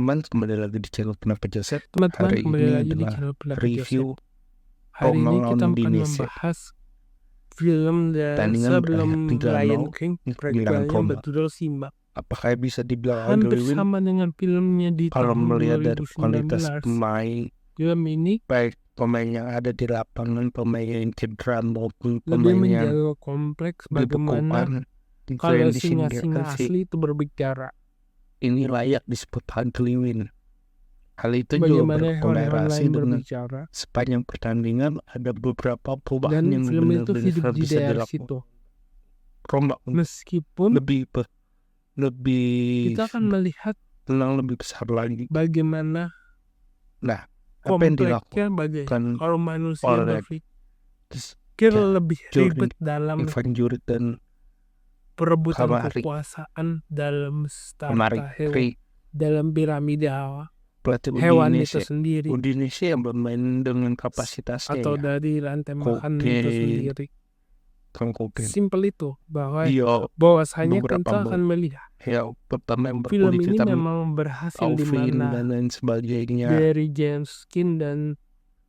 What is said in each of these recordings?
Teman kembali lagi di channel Pendapat Joseph. Teman-teman, Hari kembali ini lagi di adalah channel Pendapat review Joseph. Hari ini Roma kita lawan akan Udinese. membahas film Pertandingan sebelum berakhir 3-0 Lion King, kemenangan prequelnya Roma. berjudul Simba. Apakah bisa dibilang Hampir ugly win? sama dengan filmnya di Kalau tahun melihat dari kualitas 2019. pemain, Film ini baik pemain yang ada di lapangan, pemain yang cedera maupun lebih pemain yang menjaga kompleks bagaimana dibekukan, kalau finishing singa-singa asli itu berbicara. ini layak disebut ugly win. Hal itu juga Bagaimana hewan-hewan berkorelasi lain dengan berbicara. sepanjang pertandingan ada beberapa perubahan Dan yang film itu benar-benar hidup di bisa daerah dilakukan. situ. Roma Meskipun lebih kita akan melihat tenang, lebih besar lagi. bagaimana Nah, apa yang kompleknya dilakukan kalau manusia oleh berpikir lebih ribet Jordan, dalam Ivan Jordan perebutan Kamari. kekuasaan dalam Kemarin starta hewan, dalam piramida pelatih hewan itu sendiri, Udinese yang bermain dengan kapasitasnya atau ya, dari rantai makan itu sendiri. Simpel itu bahwa bahwasanya kita akan melihat ya, pertama yang film berkulit ini hitam, memang berhasil di Alvin mana dan lain sebagainya, dari James Skin dan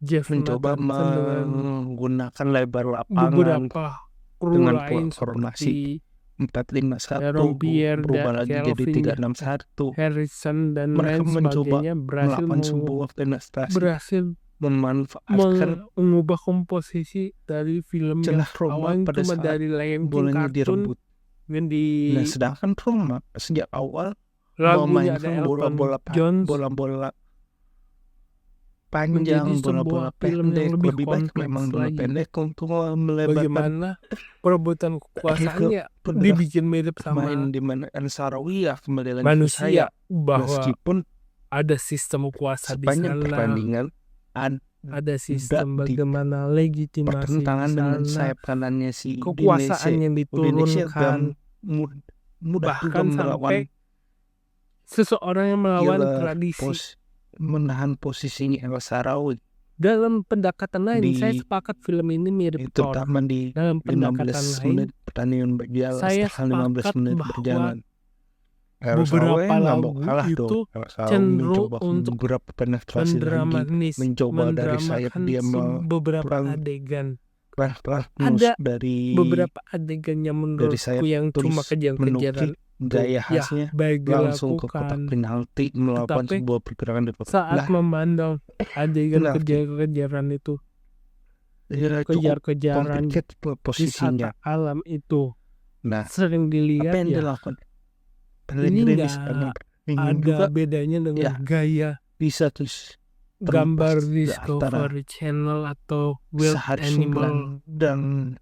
Jeff mencoba Nathanson dengan menggunakan lebar lapangan beberapa kru dengan lain formasi seperti 4-5-1 Rompier berubah dan lagi jadi Kelvin 3-6-1. Harrison dan Mereka lain mencoba sebagainya berhasil memanfaatkan mengubah komposisi dari film yang celah Roma awalnya pada cuma saat dari Lion King bolanya kartun direbut. dan di Nah, sedangkan Roma sejak awal lagunya ada memainkan Elton John, bola-bola panjang, menjadi bola-bola sebuah film pendek. yang lebih Lebih baik memang kompleks bola lagi. pendek untuk melebarkan Bagaimana perebutan kekuasaannya dibikin mirip sama main di mana Ansarawi ya kembali lagi manusia, bahwa meskipun ada sistem kuasa di sepanjang sana, pertandingan ada sistem bagaimana legitimasi di pertentangan dengan sana, sayap kanannya si kekuasaan yang diturunkan, mudah bahkan juga melawan seseorang yang melawan tradisi. Menahan posisinya El Shaarawy. Dalam pendekatan lain, saya sepakat film ini mirip Thor. Terutama di Dalam pendekatan 15 lain, menit pertandingan berjalan, saya setelah 15 sepakat menit bahwa berjalan, beberapa lagu itu cenderung untuk mendramatisasi beberapa adegan. Ada beberapa adegan yang menurutku yang cuma kejar-kejaran gaya khasnya, langsung ke kotak penalti melakukan sebuah pergerakan di saat memandang adegan kejar-kejaran itu, kejar-kejaran posisinya alam itu, sering apa dilihat yang ya. Ini nggak ada bedanya dengan gaya bisa terus gambar Discovery Channel atau Wild Animal dan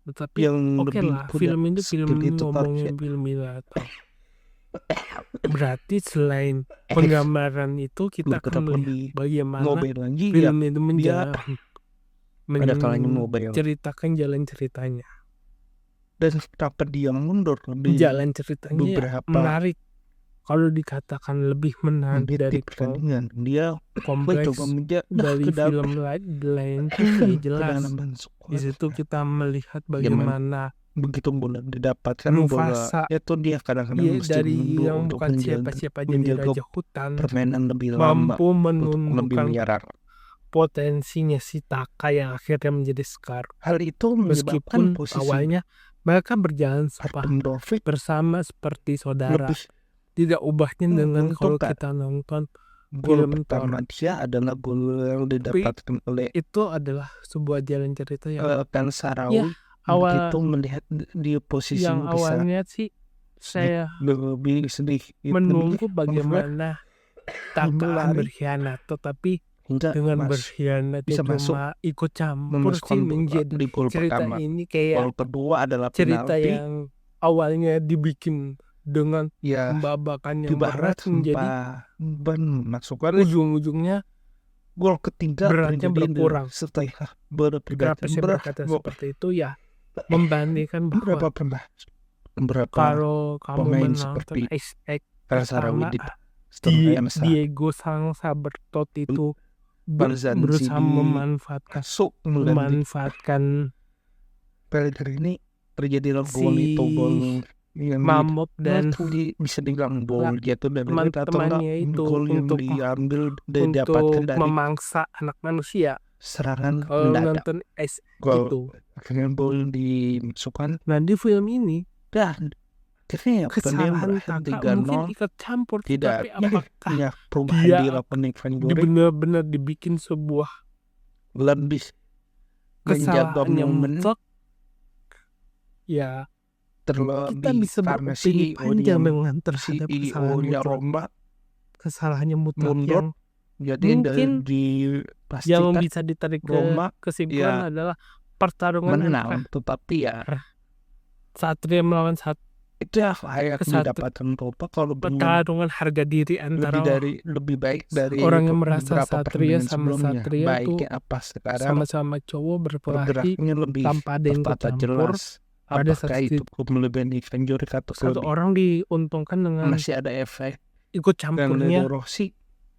tetapi oke lah, film itu film ngomongin film binatang. Berarti selain penggambaran itu kita akan melihat bagaimana film itu menceritakan jalan ceritanya. Dan kenapa dia mundur di jalan ceritanya menarik. Kalau dikatakan lebih menarik dari pertandingan, dia kompleks dari film lain ya jelas. Di situ kita melihat bagaimana begitu bola didapatkan Mufasa itu dia kadang-kadang mesti dari yang bukan siapa-siapa jadi raja hutan, permainan lebih lama, mampu menunjukkan potensinya si Taka yang akhirnya menjadi Scar. Hal itu meskipun awalnya mereka berjalan bersama seperti saudara. Tidak ubahnya dengan kalau kita nonton film Thor. Dia adalah gol yang didapatkan oleh itu adalah sebuah jalan cerita yang El Shaarawy begitu melihat di posisi yang awalnya sih saya lebih sedih menunggu bagaimana Taka berkhianat, tetapi dengan berkhianat bisa cuma ikut campur sih menjadi cerita ini kayak kedua adalah cerita yang awalnya dibikin dengan pembabakan yang berat menjadi ujung-ujungnya gol ketiga beratnya berkurang. Setelah Kenapa saya berkata seperti itu ya, membandingkan bahwa kalau kamu menonton pertama Diego Sangsa Bertot itu berusaha memanfaatkan Pellegrini terjadi gol itu, gol Mamop dan bisa dibilang gol gitu dan teman-temannya itu untuk diambil didapatkan dari memangsa anak manusia. serangan Kalau mendadak. nonton itu Akhirnya gol dimasukkan. Nah di film ini Dan akhirnya kesalahan kakak mungkin ikut campur, tidak tapi apakah ya perubahan dia dilakukan Ivan Juric benar-benar dibikin sebuah lebih menjaga kesalahan yang momen mutlak? Ya kita terlebih bisa karena beropini panjang dengan terhadap CEO-nya kesalahan mutlak, Roma kesalahannya mutlak mundur. yang Jadi mungkin yang dipastikan bisa ditarik ke Roma kesimpulan adalah pertarungan antara menang, tetapi ya Satria melawan itu ya layak didapatkan Roma kalau pertarungan harga diri antara lebih baik dari orang yang merasa beberapa Satria pertandingan sama sebelumnya. Satria tuh Baiknya apa sekarang sama-sama cowok berkelahi bergeraknya lebih tanpa ada yang tertata ikut jelas. pada Apakah itu melebihi Ivan Juric atau satu orang diuntungkan dengan masih ada efek ikut campurnya Rossi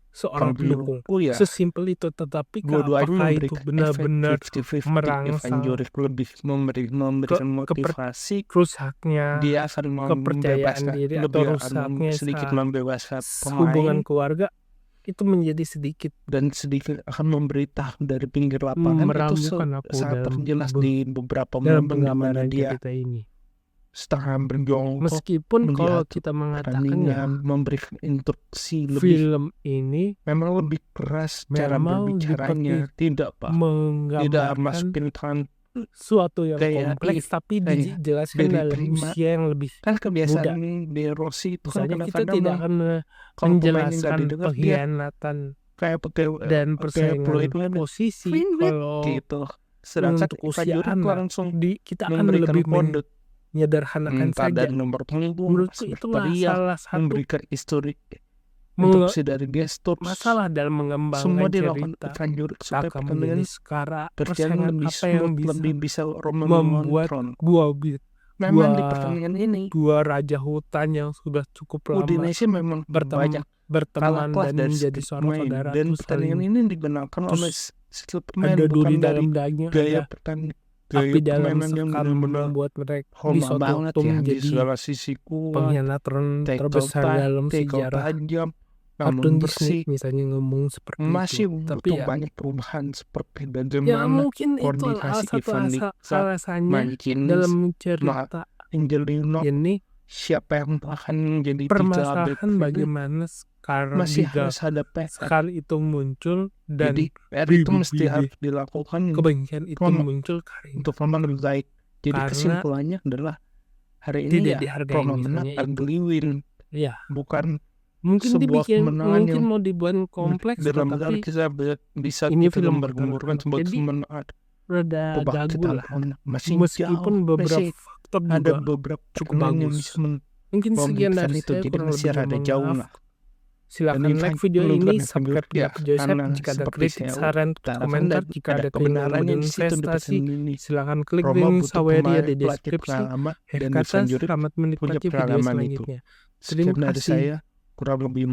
seorang pendukung. ya Sesimpel itu, tetapi dua-duanya apakah itu benar-benar merangsang Juric lebih memberikan motivasi rusaknya dia akan kepercayaan diri atau rusaknya sedikit membebaskan hubungan pemain keluarga, itu menjadi sedikit akan memberitahu dari pinggir lapangan itu sangat terjelas di beberapa momen di mana dia kita ini setengah berjongkok, meskipun kalau kita mengatakan ya memberikan instruksi film ini memang lebih keras cara berbicaranya, tidak menggambarkan suatu yang kompleks tapi dijelaskan dalam usia yang lebih kan kebiasaan muda. di Rossi itu kan kita tidak akan menjelaskan pengkhianatan dan persaingan posisi kalau gitu. Sedangkan untuk usia anak langsung kita akan lebih menyederhanakan saja. Menurutku itulah salah satu memberikan histori instruksi dari gestur masalah dalam mengembangkan semua cerita Kakak menjadi sekarang persaingan apa yang bisa membuat memang di pertandingan ini dua raja hutan yang sudah cukup lama Udinese memang berteman dan menjadi seorang saudara, dan pertandingan ini digunakan oleh skill pemain ada duri bukan dalam dari daging, gaya pertandingan, tapi dalam yang sekali membuat mereka di suatu menjadi segala sisi kuat, pengkhianat terbesar dalam sejarah. Kartun Disney misalnya ngomong seperti masih itu, tapi banyak perubahan seperti bagaimana ya mungkin itu alasannya dalam cerita ini. Siapa yang akan menjadi permasalahan bagaimana sekarang masih harus ada sekali itu muncul dan itu mesti harus dilakukan, kebencian itu muncul untuk memang lebih baik. Jadi kesimpulannya adalah hari ini Roma menang ugly win, bukan mungkin sebuah kemenangan mungkin mau dibuat kompleks, tapi kita bisa ini film bergemburkan sebuah kemenangan rada gagal lah. Meskipun beberapa faktor juga ada beberapa cukup bagus. Mungkin sekian dari saya, kurang lebih ada jauh lah. Silakan like video ini, subscribe ke Joseph jika ada kritik, saran, komentar, jika ada kebenaran investasi. Silakan klik link Saweria di deskripsi. Kata selamat menikmati video selanjutnya. Terima kasih. Kurang lebih